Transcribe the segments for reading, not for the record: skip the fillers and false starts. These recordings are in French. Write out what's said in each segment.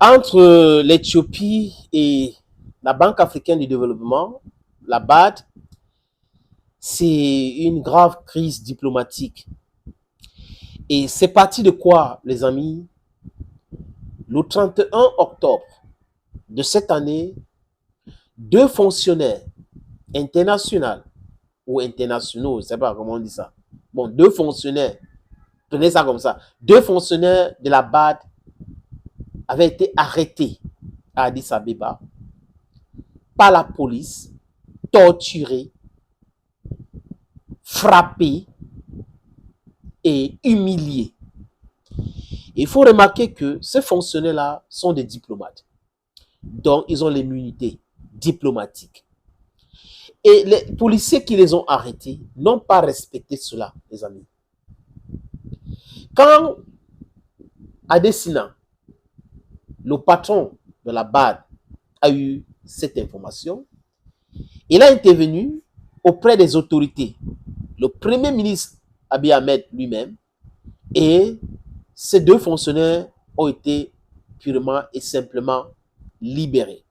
Entre l'Éthiopie et la Banque africaine du développement, la BAD, c'est une grave crise diplomatique. Et c'est parti de quoi, les amis? Le 31 octobre de cette année, deux fonctionnaires internationaux ou internationaux, je ne sais pas comment on dit ça. Bon, deux fonctionnaires, prenez ça comme ça. Deux fonctionnaires de la BAD avaient été arrêtés à Addis Abeba par la police, torturés, frappés et humiliés. Il faut remarquer que ces fonctionnaires-là sont des diplomates. Donc, ils ont l'immunité diplomatique. Et les policiers qui les ont arrêtés n'ont pas respecté cela, les amis. Quand Adesina, le patron de la BAD, a eu cette information, il a intervenu auprès des autorités, le premier ministre Abiy Ahmed lui-même, et ces deux fonctionnaires ont été purement et simplement libérés.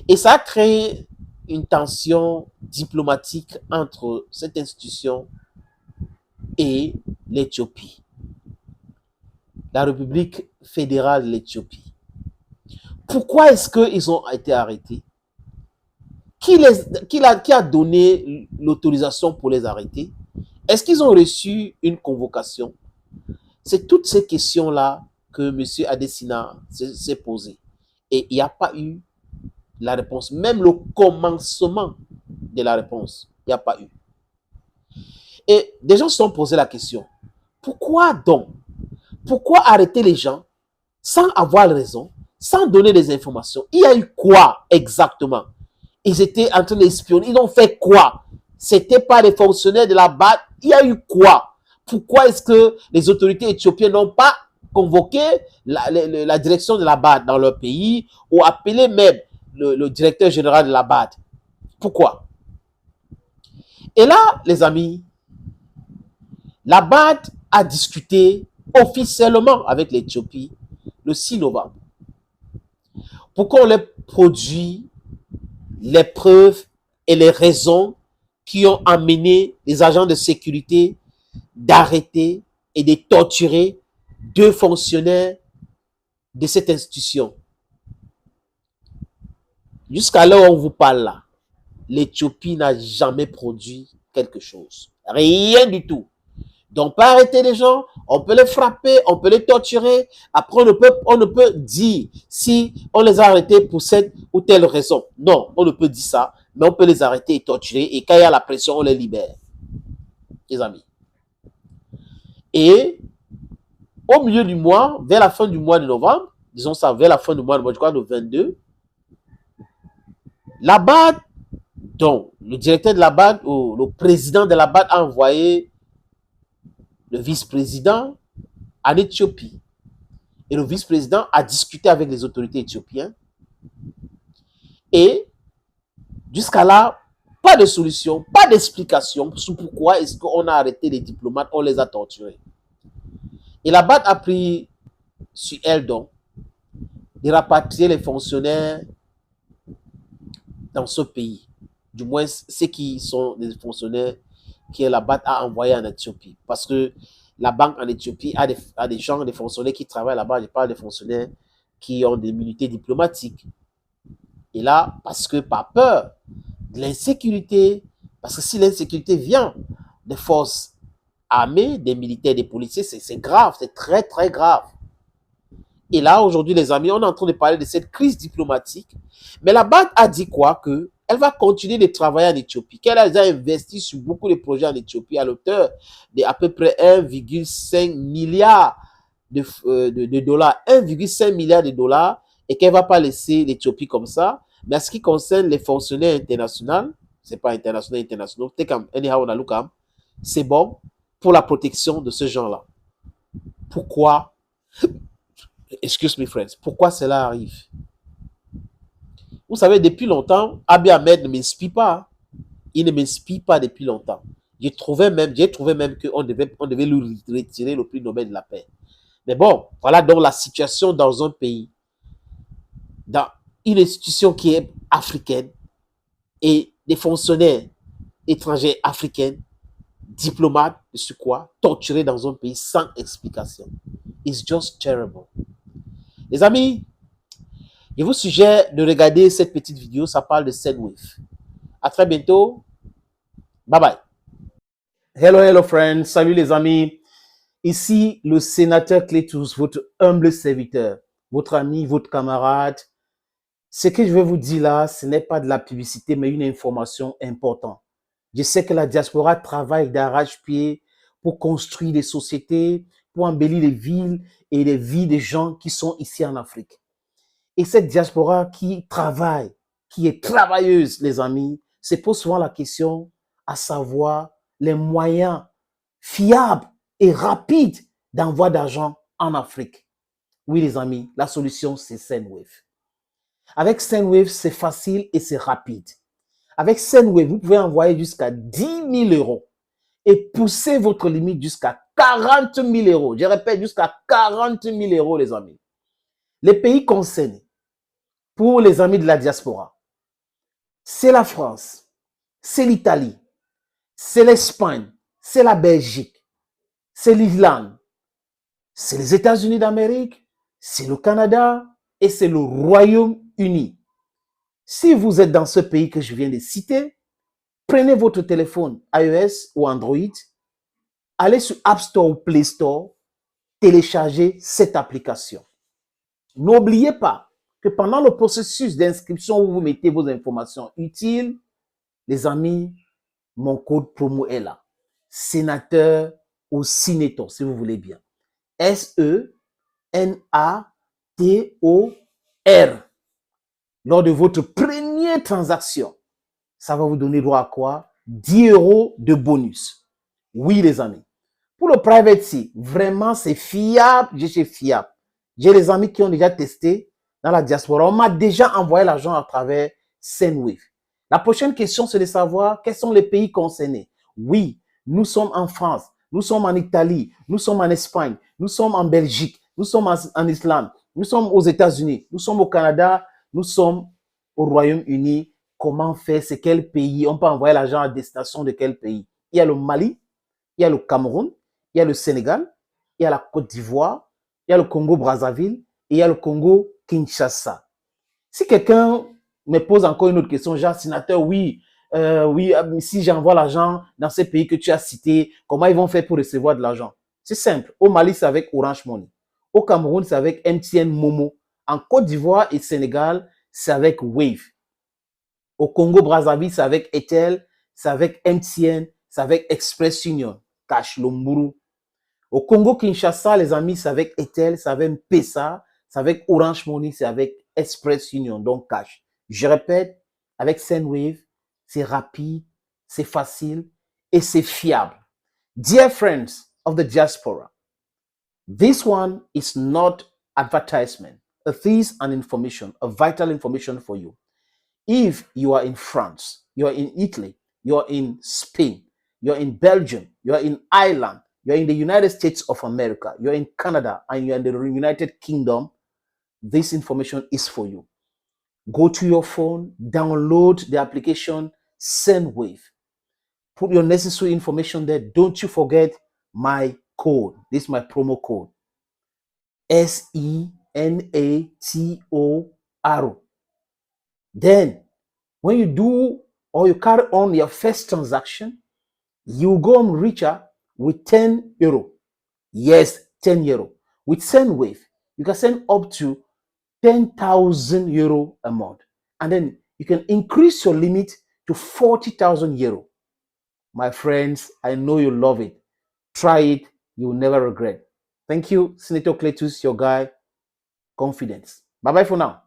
Et ça a créé une tension diplomatique entre cette institution et l'Éthiopie, la République fédérale de l'Éthiopie. Pourquoi est-ce qu'ils ont été arrêtés? Qui a donné l'autorisation pour les arrêter? Est-ce qu'ils ont reçu une convocation? C'est toutes ces questions-là que M. Adesina s'est posé. Et il n'y a pas eu la réponse. Même le commencement de la réponse, il n'y a pas eu. Et des gens se sont posé la question. Pourquoi donc? Pourquoi arrêter les gens sans avoir raison, sans donner des informations? Il y a eu quoi exactement? Ils étaient en train d'espionner. Ils ont fait quoi? C'était pas les fonctionnaires de la BAD. Il y a eu quoi? Pourquoi est-ce que les autorités éthiopiennes n'ont pas convoqué la direction de la BAD dans leur pays ou appelé même le directeur général de la BAD? Pourquoi? Et là, les amis, la BAD a discuté officiellement avec l'Éthiopie le 6 novembre pour qu'on leur produise les preuves et les raisons qui ont amené les agents de sécurité d'arrêter et de torturer deux fonctionnaires de cette institution. Jusqu'à l'heure où on vous parle là, l'Éthiopie n'a jamais produit quelque chose. Rien du tout. Donc, pas arrêter les gens, on peut les frapper, on peut les torturer. Après, on ne peut dire si on les a arrêtés pour cette ou telle raison. Non, on ne peut dire ça, mais on peut les arrêter et torturer. Et quand il y a la pression, on les libère. Les amis. Et au milieu du mois, vers la fin du mois de novembre, disons ça, vers la fin du mois de novembre, je crois le 22, la BAD, donc le directeur de la BAD ou le président de la BAD a envoyé le vice-président en Éthiopie. Et le vice-président a discuté avec les autorités éthiopiennes. Et jusqu'à là, pas de solution, pas d'explication sur pourquoi est-ce qu'on a arrêté les diplomates, on les a torturés. Et la BAD a pris sur elle donc de rapatrier les fonctionnaires dans ce pays. Du moins, ceux qui sont des fonctionnaires que la BAD a envoyés en Éthiopie. Parce que la banque en Éthiopie a des gens, des fonctionnaires qui travaillent là-bas. Je parle des fonctionnaires qui ont des immunités diplomatiques. Et là, parce que par peur de l'insécurité, parce que si l'insécurité vient des forces armées, des militaires, des policiers, c'est grave, c'est très, très grave. Et là, aujourd'hui, les amis, on est en train de parler de cette crise diplomatique. Mais la BAD a dit quoi? Que elle va continuer de travailler en Éthiopie, qu'elle a déjà investi sur beaucoup de projets en Éthiopie à l'auteur d'à peu près 1,5 milliard de dollars, 1,5 milliard de dollars, et qu'elle ne va pas laisser l'Éthiopie comme ça. Mais en ce qui concerne les fonctionnaires internationaux, c'est pas international, c'est bon pour la protection de ce genre-là. Pourquoi? Excuse me, friends. Pourquoi cela arrive? Vous savez, depuis longtemps, Abiy Ahmed ne m'inspire pas. Il ne m'inspire pas depuis longtemps. J'ai trouvé même qu'on devait lui retirer le prix Nobel de la paix. Mais bon, voilà donc la situation dans un pays. dans une institution qui est africaine et des fonctionnaires étrangers africains, diplomates, je sais quoi, torturés dans un pays sans explication. It's just terrible. Les amis, je vous suggère de regarder cette petite vidéo, ça parle de Sendwave. À très bientôt. Bye bye. Hello friends, salut les amis. Ici le sénateur Clétus, votre humble serviteur, votre ami, votre camarade. Ce que je vais vous dire là, ce n'est pas de la publicité, mais une information importante. Je sais que la diaspora travaille d'arrache-pied pour construire des sociétés, pour embellir les villes et les vies des gens qui sont ici en Afrique. Et cette diaspora qui travaille, qui est travailleuse, les amis, se pose souvent la question à savoir les moyens fiables et rapides d'envoi d'argent en Afrique. Oui, les amis, la solution, c'est Sendwave. Avec Sendwave, c'est facile et c'est rapide. Avec Sendwave, vous pouvez envoyer jusqu'à 10 000 euros et pousser votre limite jusqu'à 40 000 euros. Je répète, jusqu'à 40 000 euros, les amis. Les pays concernés, pour les amis de la diaspora, c'est la France, c'est l'Italie, c'est l'Espagne, c'est la Belgique, c'est l'Irlande, c'est les États-Unis d'Amérique, c'est le Canada et c'est le Royaume-Uni. Si vous êtes dans ce pays que je viens de citer, prenez votre téléphone iOS ou Android, allez sur App Store ou Play Store, téléchargez cette application. N'oubliez pas que pendant le processus d'inscription où vous mettez vos informations utiles, les amis, mon code promo est là. Sénateur ou Sinétor, si vous voulez bien. S-E-N-A-T-O-R. Lors de votre première transaction, ça va vous donner droit à quoi? 10 euros de bonus. Oui, les amis. Pour le private key, vraiment, c'est fiable. Je suis fiable. J'ai des amis qui ont déjà testé dans la diaspora. On m'a déjà envoyé l'argent à travers Sendwave. La prochaine question, c'est de savoir quels sont les pays concernés. Oui, nous sommes en France, nous sommes en Italie, nous sommes en Espagne, nous sommes en Belgique, nous sommes en Islande, nous sommes aux États-Unis, nous sommes au Canada, nous sommes au Royaume-Uni. Comment faire? C'est quel pays? On peut envoyer l'argent à destination de quel pays? Il y a le Mali, il y a le Cameroun, il y a le Sénégal, il y a la Côte d'Ivoire, il y a le Congo-Brazzaville et il y a le Congo-Kinshasa. Si quelqu'un me pose encore une autre question, genre, sénateur, oui, si j'envoie l'argent dans ces pays que tu as cités, comment ils vont faire pour recevoir de l'argent? C'est simple. Au Mali, c'est avec Orange Money. Au Cameroun, c'est avec MTN Momo. En Côte d'Ivoire et Sénégal, c'est avec Wave. Au Congo-Brazzaville, c'est avec Etel, c'est avec MTN, c'est avec Express Union, Cash Lomburu. Au Congo-Kinshasa, les amis, c'est avec Etel, c'est avec M-Pesa, c'est avec Orange Money, c'est avec Express Union, donc Cash. Je répète, avec Sendwave, c'est rapide, c'est facile et c'est fiable. Dear friends of the diaspora, this one is not advertisement. It is an information, a vital information for you. If you are in France, you are in Italy, you are in Spain, you are in Belgium, you are in Ireland, you are in the United States of America, you are in Canada, and you are in the United Kingdom, this information is for you. Go to your phone, download the application Sendwave. Put your necessary information there. Don't you forget my code. This is my promo code. SENATOR. Then, when you do or you carry on your first transaction, you go on richer with 10 euro. Yes, 10 euro. With Sendwave, you can send up to 10,000 euro a month. And then you can increase your limit to 40,000 euro. My friends, I know you love it. Try it. You will never regret. Thank you, Senator Cletus, your guy. Confidence. Bye-bye for now.